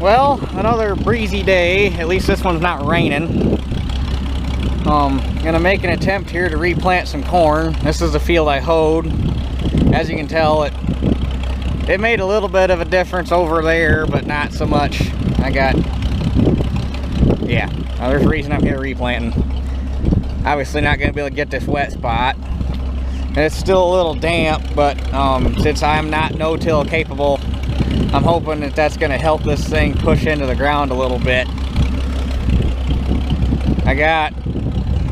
Well, another breezy day. At least this one's not raining. Gonna make an attempt here to replant some corn. This is the field I hoed. As you can tell, it made a little bit of a difference over there, but not so much. Yeah, there's a reason I'm here replanting. Obviously not gonna be able to get this wet spot. And it's still a little damp, but since I'm not no-till capable, I'm hoping that that's gonna help this thing push into the ground a little bit. I got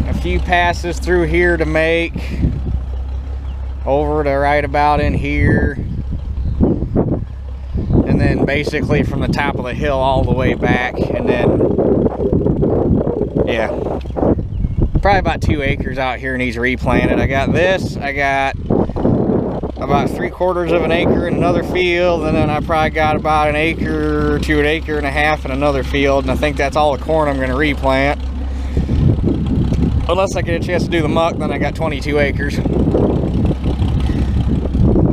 a few passes through here to make, over to right about in here, and then basically from the top of the hill all the way back, and then yeah, probably about 2 acres out here needs replanted. I got this, I got about 3/4 of an acre in another field, and then I probably got about an acre to an acre and a half in another field, and I think that's all the corn I'm going to replant. Unless I get a chance to do the muck, then I got 22 acres.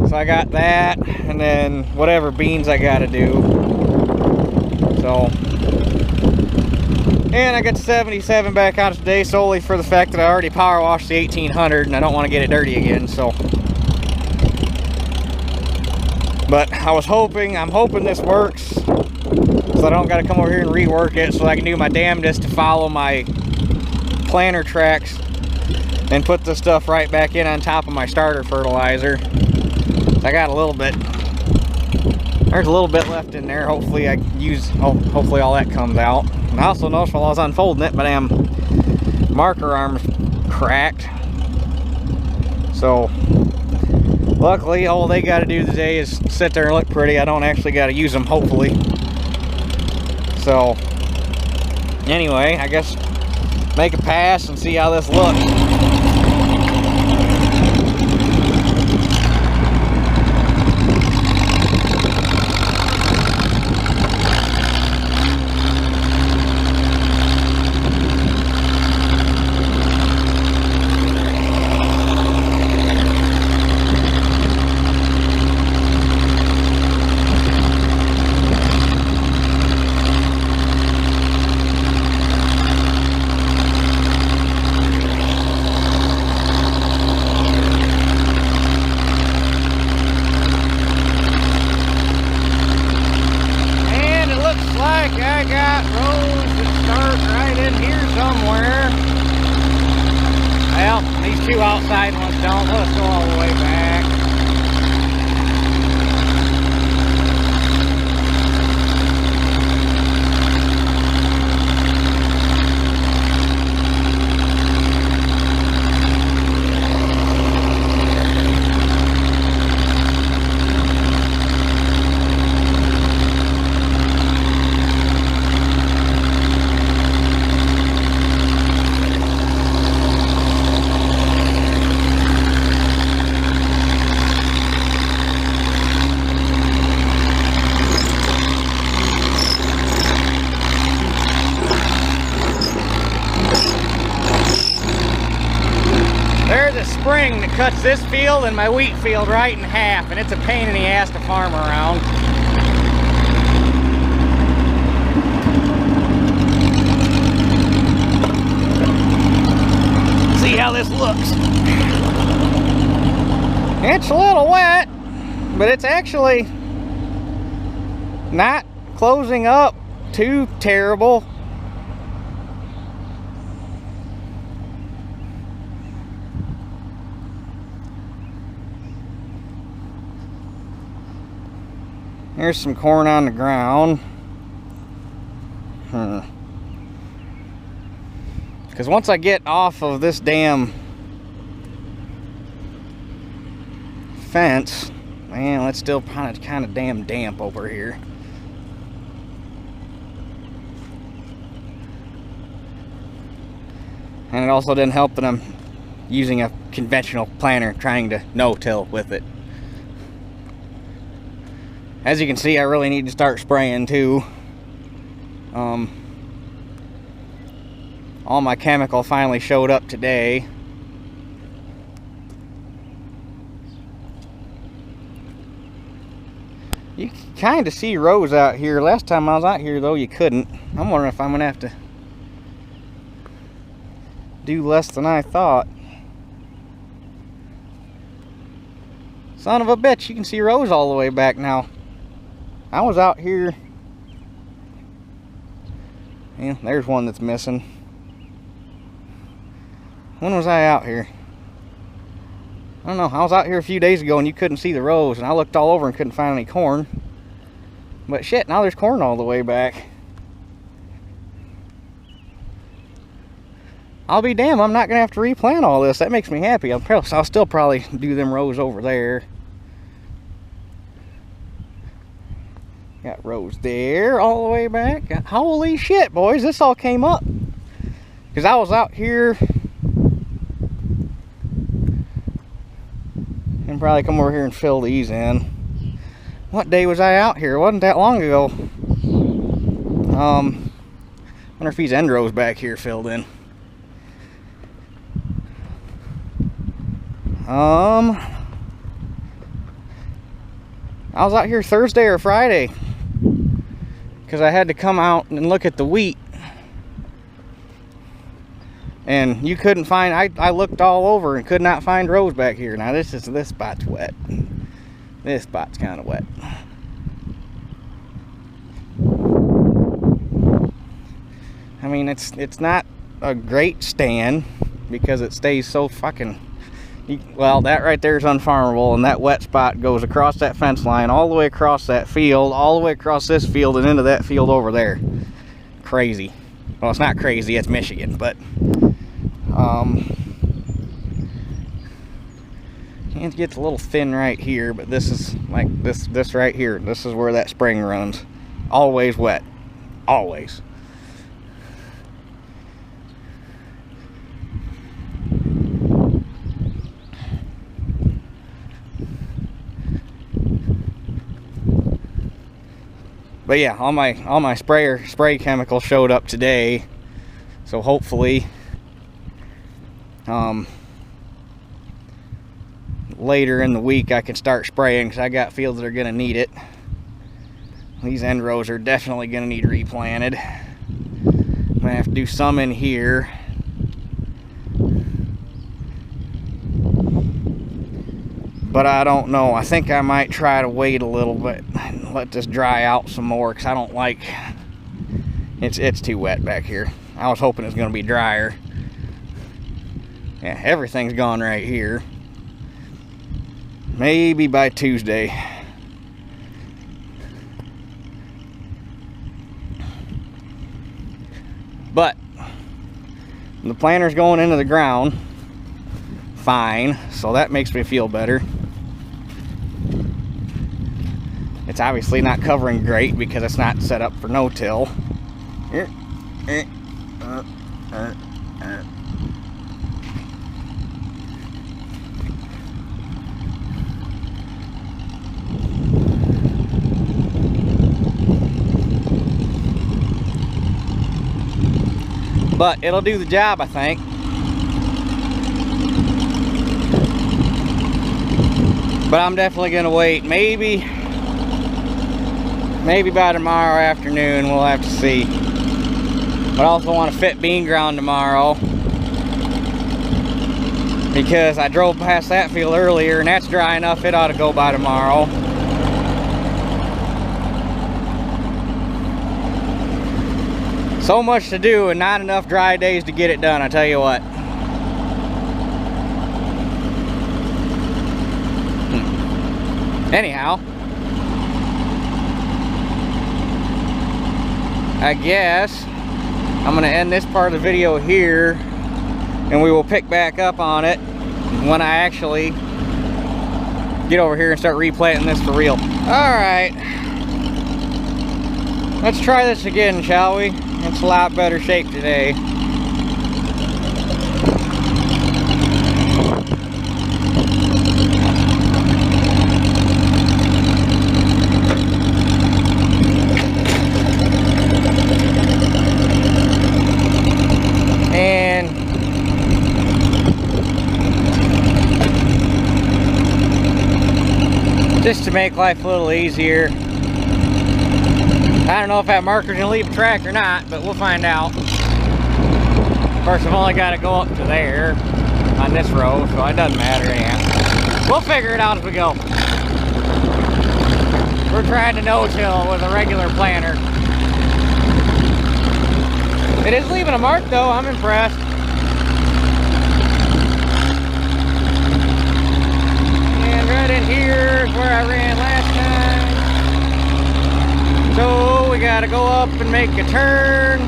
So I got that, and then whatever beans I got to do. So, and I got 77 back out today solely for the fact that I already power washed the 1800 and I don't want to get it dirty again. So, but I'm hoping this works, so I don't got to come over here and rework it, so I can do my damnedest to follow my planter tracks and put the stuff right back in on top of my starter fertilizer. I got a little bit, there's a little bit left in there. Hopefully hopefully all that comes out. And I also noticed while I was unfolding it, my damn marker arm's cracked. So luckily all they got to do today is sit there and look pretty. I don't actually got to use them, hopefully. So anyway, I guess make a pass and see how this looks. I got rows that start right in here somewhere. Well, these two outside ones don't. Let's go all the way back. There's a spring that cuts this field and my wheat field right in half, and it's a pain in the ass to farm around. See how this looks. It's a little wet, but it's actually not closing up too terrible. Here's some corn on the ground. Because once I get off of this damn fence, man, it's still kind of damn damp over here. And it also didn't help that I'm using a conventional planter trying to no-till with it. As you can see, I really need to start spraying too. All my chemical finally showed up today. You kind of see rows out here. Last time I was out here, though, you couldn't. I'm wondering if I'm going to have to do less than I thought. Son of a bitch, you can see rows all the way back now. I was out here. Yeah, there's one that's missing. When was I out here? I don't know. I was out here a few days ago and you couldn't see the rows, and I looked all over and couldn't find any corn. But shit, now there's corn all the way back. I'll be damned, I'm not gonna have to replant all this. That makes me happy. I'll still probably do them rows over there. Got rows there all the way back. Holy shit, boys, this all came up. Because I was out here and probably come over here and fill these in. What day was I out here? It wasn't that long ago. Wonder if these end rows back here filled in. I was out here Thursday or Friday because I had to come out and look at the wheat, and you couldn't find. I looked all over and could not find rows back here. Now this spot's wet. This spot's kind of wet. I mean, it's not a great stand because it stays so fucking. Well, that right there is unfarmable, and that wet spot goes across that fence line, all the way across that field, all the way across this field, and into that field over there. Crazy. Well, it's not crazy, it's Michigan, but it gets a little thin right here, but this is like this right here. This is where that spring runs. Always wet. Always. But yeah, all my spray chemicals showed up today, so hopefully later in the week I can start spraying, because I got fields that are gonna need it. These end rows are definitely gonna need replanted. I'm gonna have to do some in here. But I don't know. I think I might try to wait a little bit and let this dry out some more, because I don't like it's too wet back here. I was hoping it was going to be drier. Yeah, everything's gone right here. Maybe by Tuesday. But the planter's going into the ground fine, so that makes me feel better. It's obviously not covering great because it's not set up for no-till. But it'll do the job, I think. But I'm definitely gonna wait. Maybe by tomorrow afternoon, we'll have to see. But I also want to fit bean ground tomorrow, because I drove past that field earlier and that's dry enough, it ought to go by tomorrow. So much to do and not enough dry days to get it done, I tell you what. Anyhow, I guess I'm going to end this part of the video here, and we will pick back up on it when I actually get over here and start replanting this for real. Alright, let's try this again, shall we? It's a lot better shape today. Just to make life a little easier, I don't know if that marker's gonna leave a track or not, but we'll find out. First, I've only got to go up to there on this row, so it doesn't matter anyhow. We'll figure it out as we go. We're trying to no-till with a regular planter. It is leaving a mark though, I'm impressed. And right in here is where I ran last time. So we gotta go up and make a turn.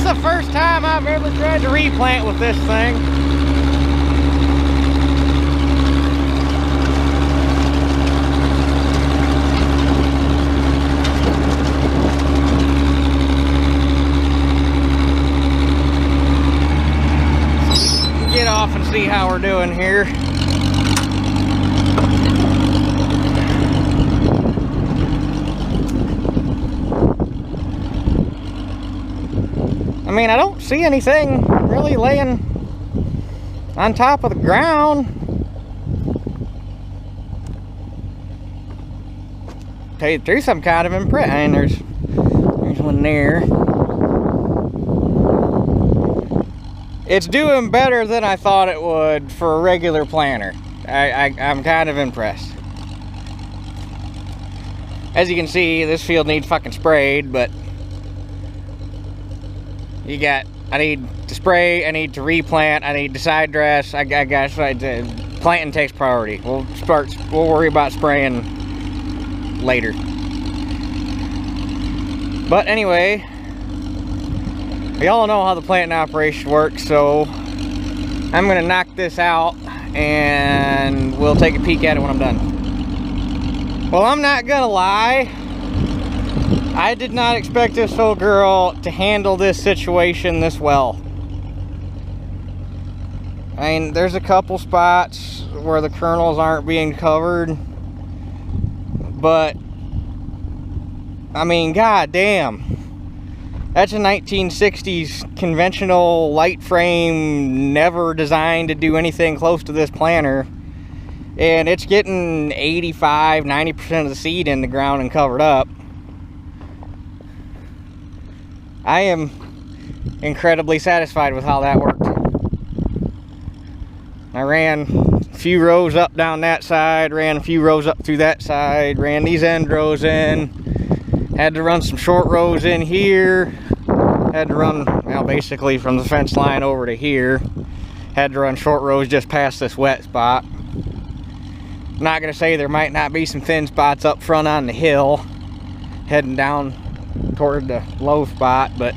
The first time I've ever tried to replant with this thing. Get off and see how we're doing here. I mean, I don't see anything really laying on top of the ground. Tell you the truth, I'm kind of impressed. I mean, there's one there. It's doing better than I thought it would for a regular planter. I'm kind of impressed. As you can see, this field needs fucking sprayed, but I need to spray, I need to replant, I need to side dress. I guess planting takes priority. We'll worry about spraying later. But anyway, we all know how the planting operation works, so I'm gonna knock this out and we'll take a peek at it when I'm done. Well, I'm not gonna lie, I did not expect this old girl to handle this situation this well. I mean, there's a couple spots where the kernels aren't being covered, but I mean, goddamn, that's a 1960s conventional light frame, never designed to do anything close to this planter, and it's getting 85–90% of the seed in the ground and covered up. I am incredibly satisfied with how that worked. I ran a few rows up down that side, ran a few rows up through that side, ran these end rows in, had to run some short rows in here, had to run, well, basically from the fence line over to here, had to run short rows just past this wet spot. I'm not gonna say there might not be some thin spots up front on the hill, heading down toward the low spot, but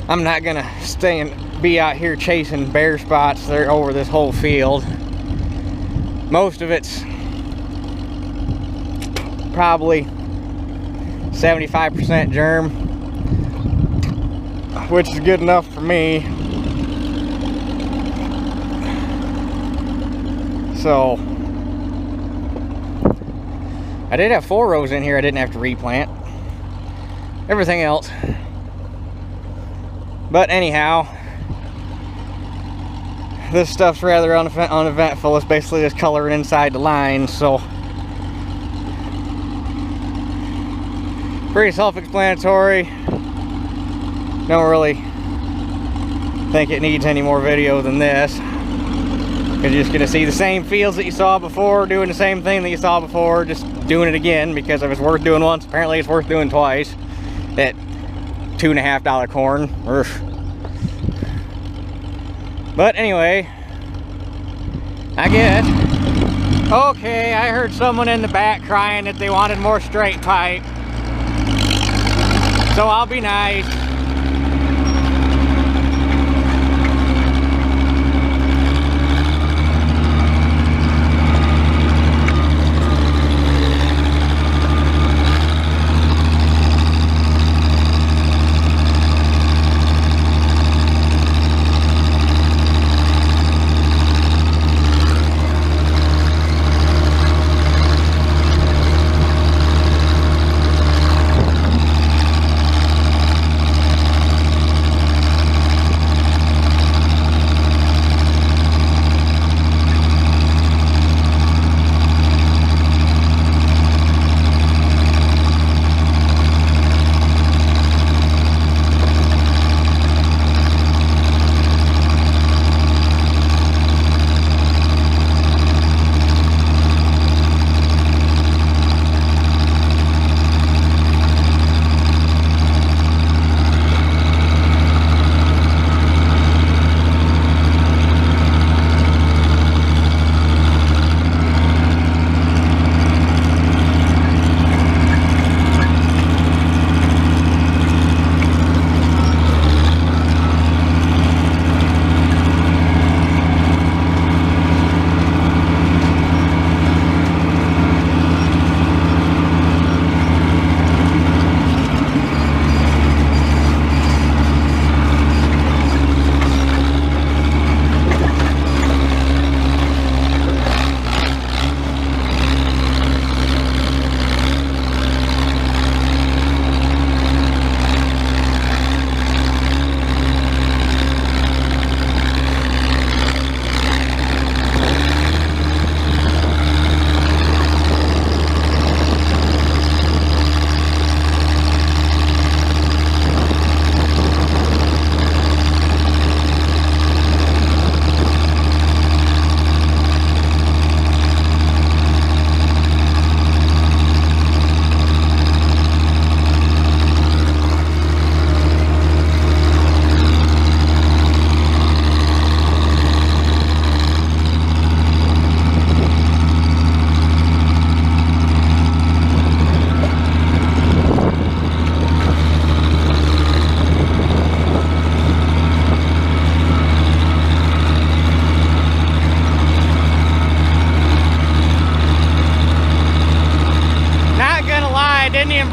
I'm not gonna stay and be out here chasing bare spots there over this whole field. Most of it's probably 75% germ, which is good enough for me. So I did have 4 rows in here I didn't have to replant. Everything else. But anyhow, this stuff's rather uneventful. It's basically just coloring inside the lines, so pretty self-explanatory. Don't really think it needs any more video than this. You're just gonna see the same fields that you saw before, doing the same thing that you saw before, just doing it again, because if it's worth doing once, apparently it's worth doing twice at $2.50 corn. Urgh. But anyway, I guess. Okay, I heard someone in the back crying that they wanted more straight pipe, so I'll be nice.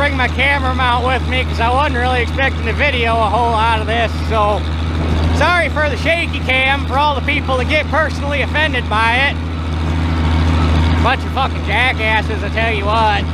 bring my camera mount with me because I wasn't really expecting to video a whole lot of this. So sorry for the shaky cam for all the people that get personally offended by it. Bunch of fucking jackasses, I tell you what.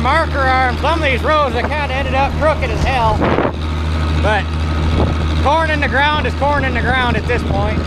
Marker arm. Some of these roads that kind of ended up crooked as hell, but corn in the ground is corn in the ground at this point.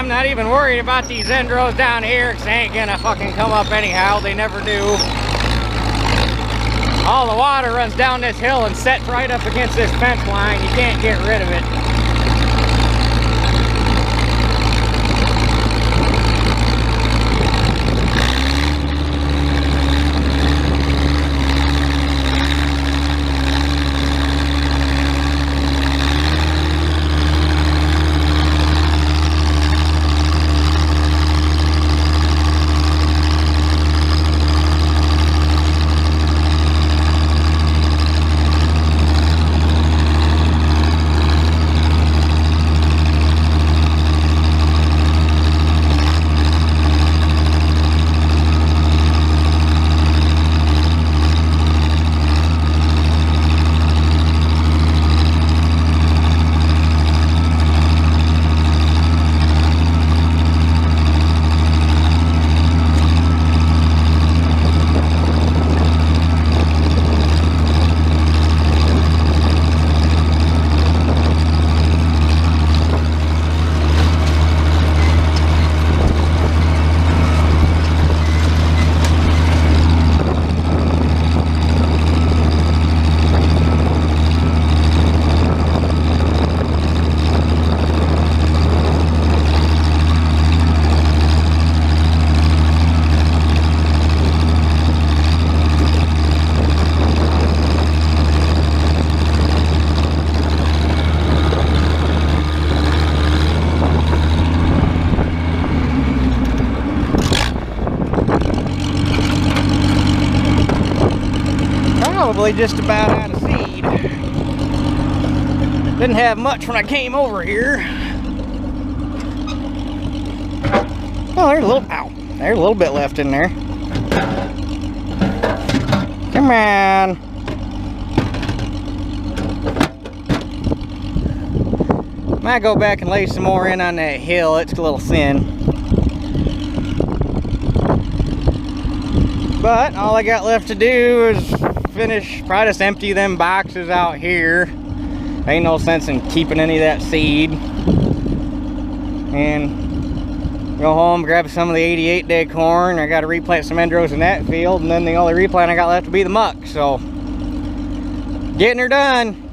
Not even worried about these end rows down here because they ain't gonna fucking come up anyhow. They never do. All the water runs down this hill and sets right up against this fence line. You can't get rid of it. Probably just about out of seed. Didn't have much when I came over here. Oh, there's a little, ow, there's a little bit left in there. Come on. Might go back and lay some more in on that hill. It's a little thin. But all I got left to do is finish, probably just empty them boxes out here. Ain't no sense in keeping any of that seed. And go home, grab some of the 88-day corn. I got to replant some endros in that field, and then the only replant I got left to be the muck. So, getting her done.